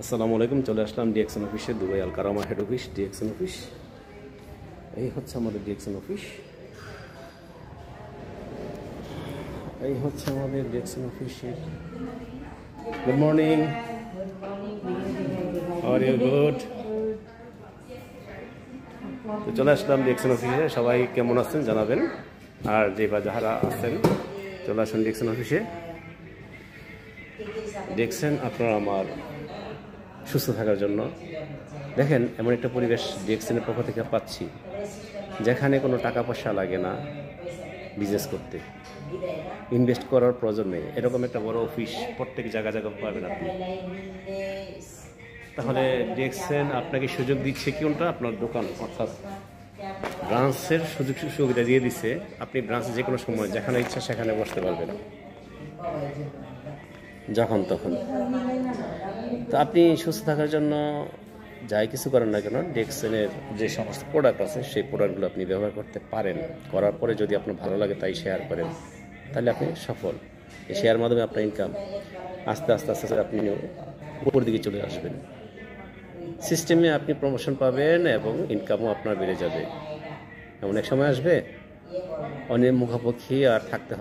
আসসালামু আলাইকুম। চলে আসলাম ডিএক্সএন অফিসে, Dubai Al Karama head office DXN office. এই হচ্ছে আমাদের ডিএক্সএন অফিস। এই হচ্ছে আমাদের ডিএক্সএন অফিসের। Good morning, are you good? তো চলে আসলাম ডিএক্সএন অফিসে। সবাই কেমন আছেন জানাবেন, আর যে বা যারা আছেন চলে আসুন ডিএক্সএন অফিসে। ডিএক্সএন আপনারা আমার সুস্থ থাকার জন্য। দেখেন, এমন একটা পরিবেশ ডিএক্সএনের পক্ষ থেকে পাচ্ছি যেখানে কোনো টাকা পয়সা লাগে না বিজনেস করতে, ইনভেস্ট করার প্রয়োজন নেই। এরকম একটা বড় অফিস প্রত্যেক জায়গায় পাবেন আপনি। তাহলে ডিএক্সএন আপনাকে সুযোগ দিচ্ছে কোনটা? আপনার দোকান অর্থাৎ ব্রাঞ্চের সুযোগ সুবিধা দিয়ে দিচ্ছে। আপনি ব্রাঞ্চে যে কোনো সময় যেখানে ইচ্ছা সেখানে বসতে পারবেন, যখন তখন। তো আপনি সুস্থ থাকার জন্য যাই কিছু করেন না কেন, ডিএক্সএনের যে সমস্ত প্রোডাক্ট আছে সেই প্রোডাক্টগুলো আপনি ব্যবহার করতে পারেন। করার পরে যদি আপনার ভালো লাগে তাই শেয়ার করেন, তাহলে আপনি সফল। এই শেয়ার মাধ্যমে আপনার ইনকাম আস্তে আস্তে আস্তে আস্তে আপনি উপর দিকে চলে আসবেন। সিস্টেমে আপনি প্রমোশন পাবেন এবং ইনকামও আপনার বেড়ে যাবে। এমন এক সময় আসবে অনেক মুখাপেক্ষী আর থাকতে